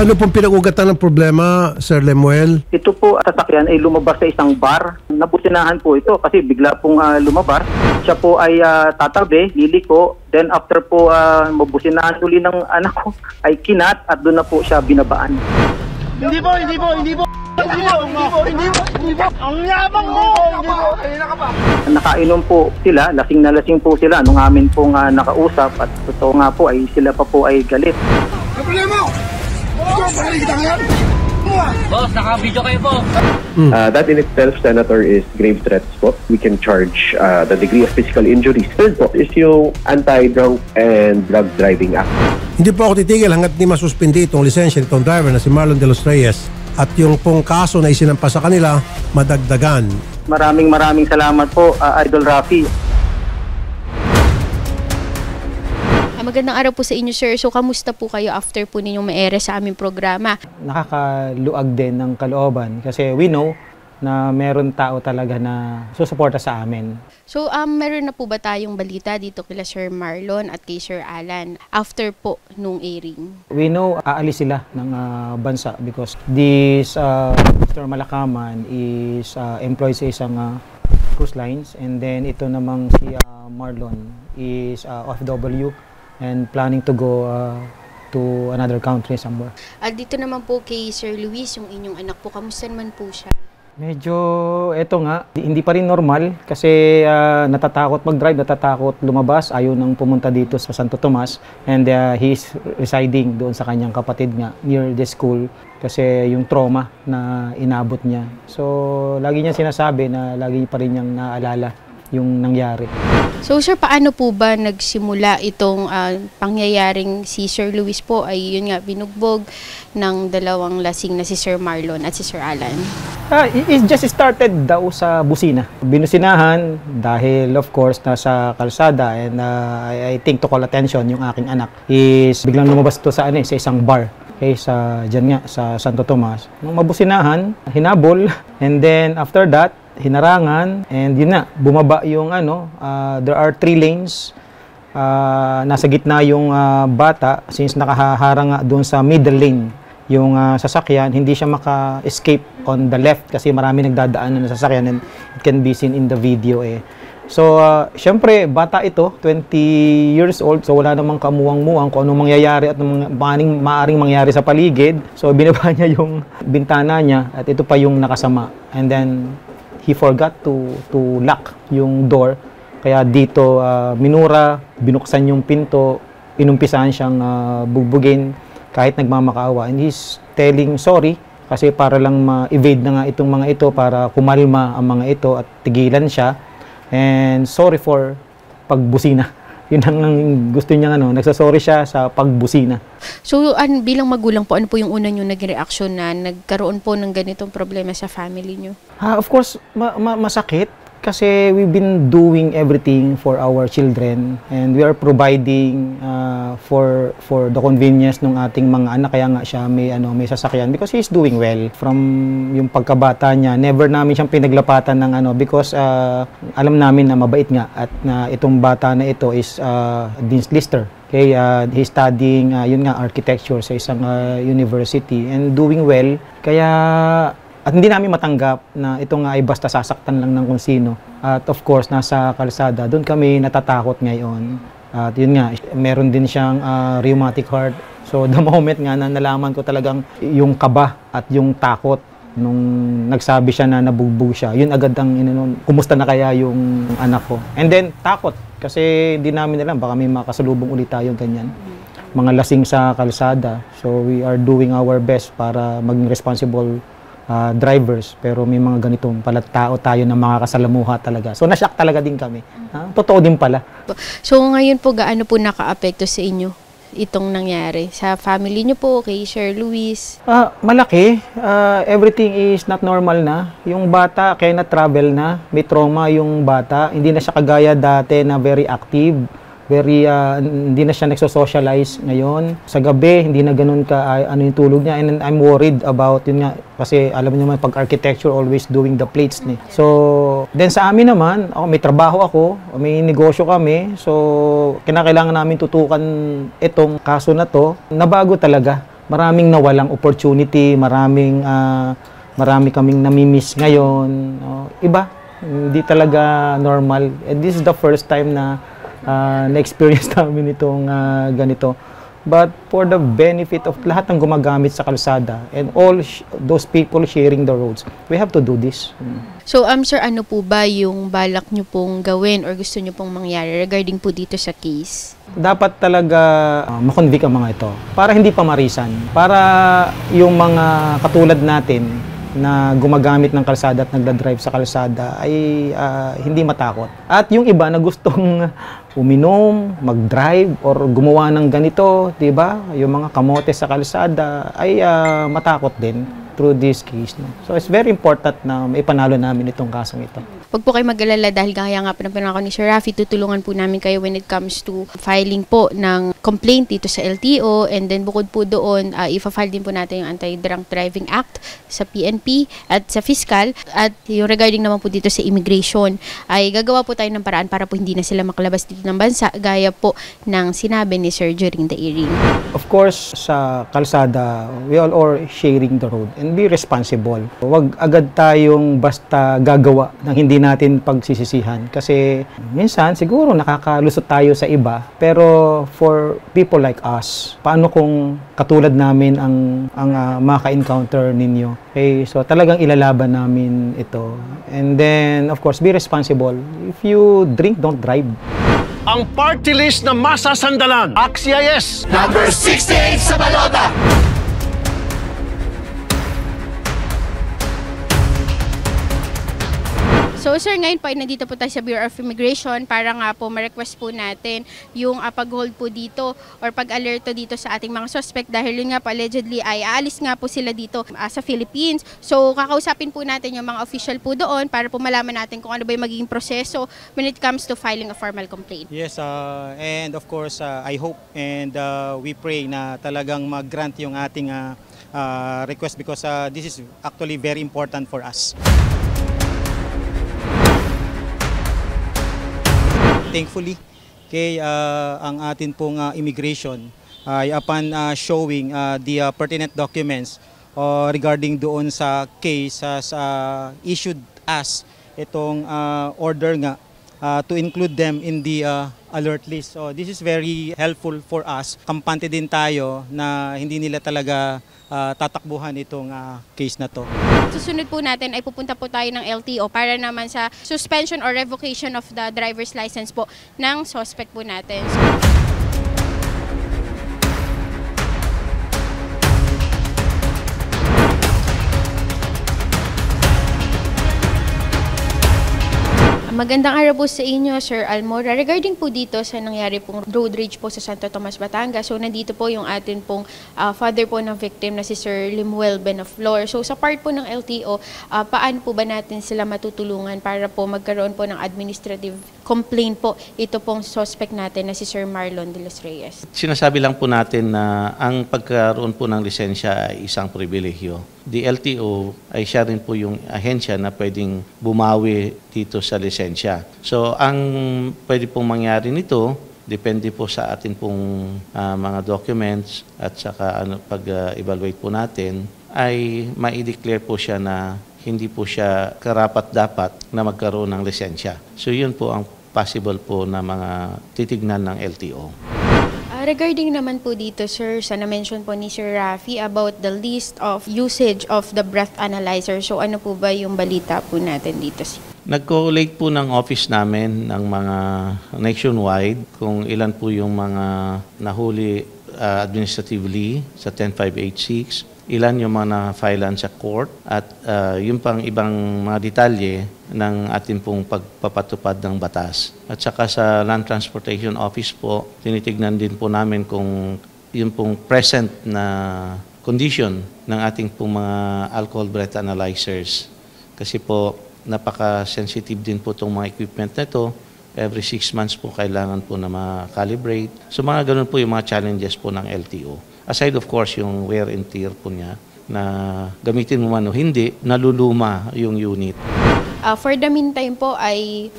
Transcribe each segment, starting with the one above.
Ano pong pinag-ugatan ng problema, Sir Lemuel? Ito po sasakyan ay lumabas sa isang bar. Nabusinahan po ito kasi bigla pong lumabas. Siya po ay tatabi, liliko. Then after po mabusinahan uli ng anak ko ay kinat at doon na po siya binabaan. Hindi po. Ang yabang mo! Nakainom po sila, lasing na lasing po sila nung amin pong nakausap at totoo nga po ay sila pa po ay galit. Problema! Boss, naka-video kayo po. That in itself, Senator, is grave threats po. We can charge the degree of physical injuries. Third po is yung Anti-Drunk and Drug Driving Act. Hindi po ako titigil hanggat di masuspindi itong lisensya nitong driver na si Marlon De Los Reyes at yung pong kaso na isinampa sa kanila madagdagan. Maraming salamat po, Idol Rafi. Magandang araw po sa inyo, sir. So, kamusta po kayo after po ninyong maere sa aming programa? Nakakaluag din ng kalooban kasi we know na meron tao talaga na susuporta sa amin. So, meron na po ba tayong balita dito kila Sir Marlon at kay Sir Alan after po nung airing? We know aalis sila ng bansa because this Mr. Malakaman is employed sa isang cruise lines, and then ito namang si Marlon is OFW and planning to go to another country somewhere. At dito naman po kay Sir Luis, yung inyong anak po, kamusta naman po siya? Medyo, eto nga, hindi pa rin normal kasi natatakot mag-drive, natatakot lumabas, ayaw nang pumunta dito sa Santo Tomas, and he's residing doon sa kanyang kapatid nga near the school kasi yung trauma na inabot niya. So, lagi niya sinasabi na lagi pa rin niyang naalala yung nangyari. So, sir, paano po ba nagsimula itong pangyayaring si Sir Luis po ay yun nga binugbog ng dalawang lasing na si Sir Marlon at si Sir Alan? It just started daw sa busina. Binusinahan dahil of course nasa kalsada, and I think to call attention yung aking anak is biglang lumabas to sa sa isang bar. Okay, sa diyan nga sa Santo Tomas. Nung mabusinahan, hinabol, and then after that hinarangan, and yun na, bumaba yung there are 3 lanes, nasa gitna yung bata, since nakaharang nga doon sa middle lane yung sasakyan, hindi siya maka-escape on the left kasi marami nagdadaanan na sasakyan, and it can be seen in the video So, syempre, bata ito, 20 years old, so wala namang kamuwang-muwang kung anong mangyayari at maaring mangyari sa paligid. So, binaba niya yung bintana niya at ito pa yung nakasama. And then, he forgot to lock yung door. Kaya dito, minura, binuksan yung pinto, inumpisahan siyang bugbugin kahit nagmamakaawa. And he's telling sorry kasi para lang ma-evade na nga itong mga ito, para kumalma ang mga ito at tigilan siya. And sorry for pagbusina. Yun ang gusto niya, nagsasorry siya sa pagbusina. So, bilang magulang po, ano po yung una nyo naging reaksyon na nagkaroon po ng ganitong problema sa family nyo? Of course, masakit. Kasi we've been doing everything for our children, and we are providing for the convenience ng ating mga anak. Kaya nga siya may sasakyan because he's doing well. From yung pagkabata niya, never namin siyang pinaglapatan ng because alam namin na mabait nga at itong bata na ito is Dean's Lister. Okay, he's studying architecture sa isang university and doing well. Kaya at hindi namin matanggap na ito nga ay basta sasaktan lang ng kung sino. At of course, nasa kalsada, doon kami natatakot ngayon. At yun nga, meron din siyang rheumatic heart. So the moment nga na nalaman ko talagang yung kaba at yung takot nung nagsabi siya na nabugbog siya, yun agad ang kumusta na kaya yung anak ko. And then takot kasi hindi namin alam, baka may makasalubong ulit tayo ganyan. Mga lasing sa kalsada. So we are doing our best para maging responsible drivers, pero may mga ganitong pala tao tayo na makakasalamuha talaga. So, nashock talaga din kami. Totoo din pala. So, ngayon po, gaano po naka-apekto sa inyo itong nangyari? Sa family nyo po, kay Sir Luis? Malaki. Everything is not normal na. Yung bata, kaya na-travel na. May trauma yung bata. Hindi na siya kagaya dati na very active. Hindi na siya nagso-socialize ngayon. Sa gabi, hindi na ganun yung tulog niya. And I'm worried about yun nga. Kasi alam niyo naman, pag architecture, always doing the plates ni. So, then sa amin naman, may trabaho ako, may negosyo kami. So, kinakailangan namin tutukan itong kaso na to. Nabago talaga maraming nawalang opportunity, marami kaming namimiss ngayon. Iba, hindi talaga normal. And this is the first time na na-experience namin itong ganito. But for the benefit of lahat ng gumagamit sa kalsada and all those people sharing the roads, we have to do this. So, sir, ano po ba yung balak nyo pong gawin or gusto nyo pong mangyari regarding po dito sa case? Dapat talaga makonvict ang mga ito para hindi pa marisan. Para yung mga katulad natin na gumagamit ng kalsada at nagdadrive sa kalsada ay hindi matakot. At yung iba na gustong uminom, mag-drive, or gumawa ng ganito, di ba? Yung mga kamote sa kalsada ay matakot din through this case. No? So it's very important na maipanalo namin itong kasong ito. Huwag po kayo mag-alala dahil gaya nga po ng pinangako ni Sir Rafi, tutulungan po namin kayo when it comes to filing po ng complaint dito sa LTO, and then bukod po doon, ifa-file din po natin yung Anti-Drunk Driving Act sa PNP at sa Fiscal, at yung regarding naman po dito sa immigration ay gagawa po tayo ng paraan para po hindi na sila makalabas dito ng bansa gaya po ng sinabi ni Sir during the hearing. Of course, sa kalsada, we all are sharing the road and be responsible. Huwag agad tayong basta gagawa ng hindi natin pagsisisihan kasi minsan siguro nakakalusot tayo sa iba, pero for people like us, paano kung katulad namin ang maka-encounter ninyo? Okay, so talagang ilalaban namin ito. And then of course, be responsible. If you drink, don't drive. Ang party list na masasandalan. Axia yes! Number 68 sa balota. So sir, ngayon po ay nandito po tayo sa Bureau of Immigration para nga po ma-request po natin yung pag-hold po dito or pag-alerto dito sa ating mga suspect dahil yun nga po allegedly ay aalis nga po sila dito sa Philippines. So kakausapin po natin yung mga official po doon para po malaman natin kung ano ba yung magiging proseso when it comes to filing a formal complaint. Yes, and of course I hope and we pray na talagang mag-grant yung ating request because this is actually very important for us. Thankfully, ang atin pong immigration ay upon showing the pertinent documents regarding doon sa case issued us itong order nga to include them in the alert list. So this is very helpful for us. Kampante din tayo na hindi nila talaga tatakbuhan itong case na to. Susunod po natin ay pupunta po tayo ng LTO para naman sa suspension or revocation of the driver's license po ng suspect po natin. Magandang araw po sa inyo, Sir Almora. Regarding po dito sa nangyari pong road rage po sa Santo Tomas, Batangas, so nandito po yung atin pong father po ng victim na si Sir Limuel Benaflor. So sa part po ng LTO, paano po ba natin sila matutulungan para po magkaroon po ng administrative complaint po ito pong suspect natin na si Sir Marlon de los Reyes? Sinasabi lang po natin na ang pagkaroon po ng lisensya ay isang pribilehyo. The LTO ay siya rin po yung ahensya na pwedeng bumawi dito sa lisensya. So, ang pwede pong mangyari nito, depende po sa atin pong mga documents at saka pag-evaluate po natin, ay ma-declare po siya na hindi po siya karapat-dapat na magkaroon ng lisensya. So, yun po ang possible po na mga titignan ng LTO. Regarding naman po dito, sir, sa na-mention po ni Sir Rafi about the list of usage of the breath analyzer. So ano po ba yung balita po natin dito? Nag-collate po ng office namin ng mga nationwide kung ilan po yung mga nahuli administratively sa 10586, ilan yung mga na-filean sa court, at yung pang ibang mga detalye ng ating pong pagpapatupad ng batas. At saka sa Land Transportation Office po, tinitignan din po namin kung yung pong present na condition ng ating pong mga alcohol breath analyzers. Kasi po, napaka-sensitive din po itong mga equipment na ito. Every 6 months po kailangan po na ma-calibrate. So mga ganun po yung mga challenges po ng LTO. Aside of course yung wear and tear po niya na gamitin mo man o hindi, naluluma yung unit. For the meantime po ay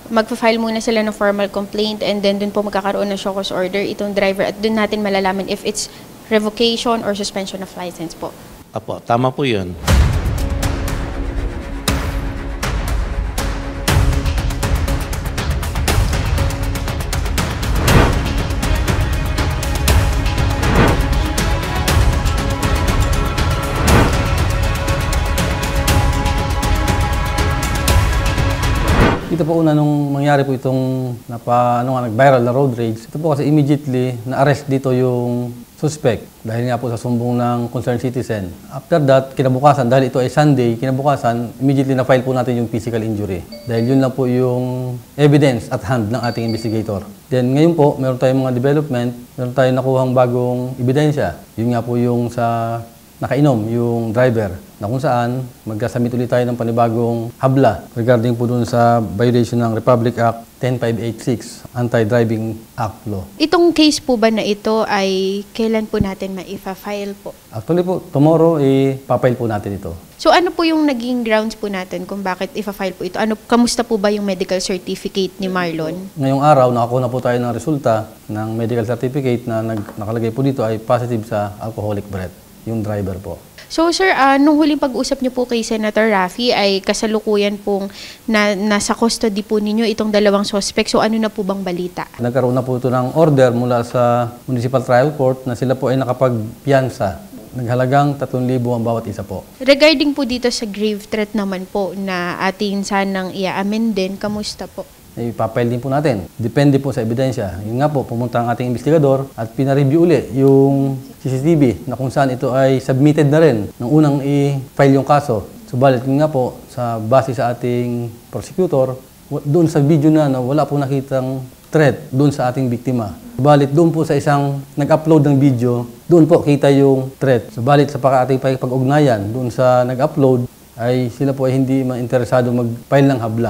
magpa-file muna sila ng formal complaint and then dun po magkakaroon ng show cause order itong driver at dun natin malalaman if it's revocation or suspension of license po. Apo, tama po yun. Ito po una nung mangyari po itong nag-viral na road rage. Ito po kasi immediately na-arrest dito yung suspect dahil nga po sa sumbong ng concerned citizen. After that, kinabukasan, dahil ito ay Sunday, kinabukasan, immediately na-file po natin yung physical injury. Dahil yun lang po yung evidence at hand ng ating investigator. Then ngayon po, meron tayong mga development, meron tayong nakuhang bagong ebidensya. Yun nga po yung sa nakainom, yung driver, na kung saan magkasamit ulit tayo ng panibagong habla regarding po dun sa violation ng Republic Act 10586, Anti-Driving Act Law. Itong case po ba na ito ay kailan po natin maifa-file po? Actually po, tomorrow, ipapile po natin ito. So ano po yung naging grounds po natin kung bakit ifa-file po ito? Kamusta po ba yung medical certificate ni Marlon? Ngayong araw, nakakuha na po tayo ng resulta ng medical certificate na nakalagay po dito ay positive sa alcoholic breath, yung driver po. So sir, nung huling pag-usap niyo po kay Senator Raffy ay kasalukuyan pong nasa custody po ninyo itong dalawang suspect. So ano na po bang balita? Nagkaroon na po ito ng order mula sa Municipal Trial Court na sila po ay nakapagpiyansa. Naghalagang 3,000 ang bawat isa po. Regarding po dito sa grave threat naman po na atin sanang i-amend din, kamusta po? Ipapile din po natin. Depende po sa ebidensya. Yun nga po, pumunta ang ating investigador at pinareview uli yung CCTV na kung saan ito ay submitted na rin nung unang i-file yung kaso. Subalit yun nga po, sa base sa ating prosecutor, doon sa video na wala po nakitang threat doon sa ating biktima. Subalit doon po sa isang nag-upload ng video, doon po kita yung threat. Subalit sa ating pag-ugnayan, doon sa nag-upload, ay sila po ay hindi interesado mag-file ng habla.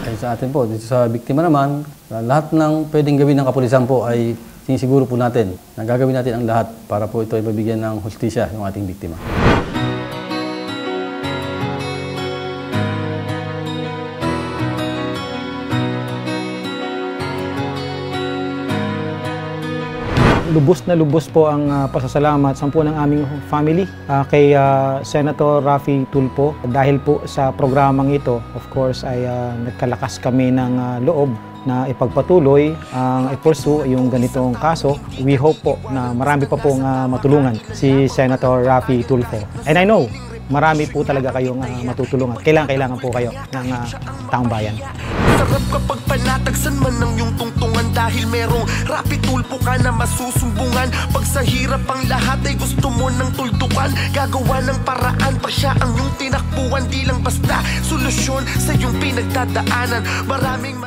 Ay sa atin po, dito sa biktima naman, lahat ng pwedeng gawin ng kapulisan po ay sinisiguro po natin na gagawin natin ang lahat para po ito ay mabigyan ng hustisya ng ating biktima. Lubos na lubos po ang pasasalamat sa po ng aming family kay Senator Raffy Tulfo. Dahil po sa programang ito, of course, ay nagkalakas kami ng loob na ipagpatuloy ang i-pursue yung ganitong kaso. We hope po na marami pa pong matulungan si Senator Raffy Tulfo. And I know, marami po talaga kayong matutulungan. Kailangan po kayo ng taong bayan. Sarap kapag panatagsan man ng iyong tungtungan dahil merong Raffy Tulfo ka na masusumbungan. Pag sa hirap ang lahat ay gusto mo ng tuldukan, gagawa ng paraan pa siya ang iyong tinakbuhan. Di lang basta solusyon sa iyong pinagdadaanan. Maraming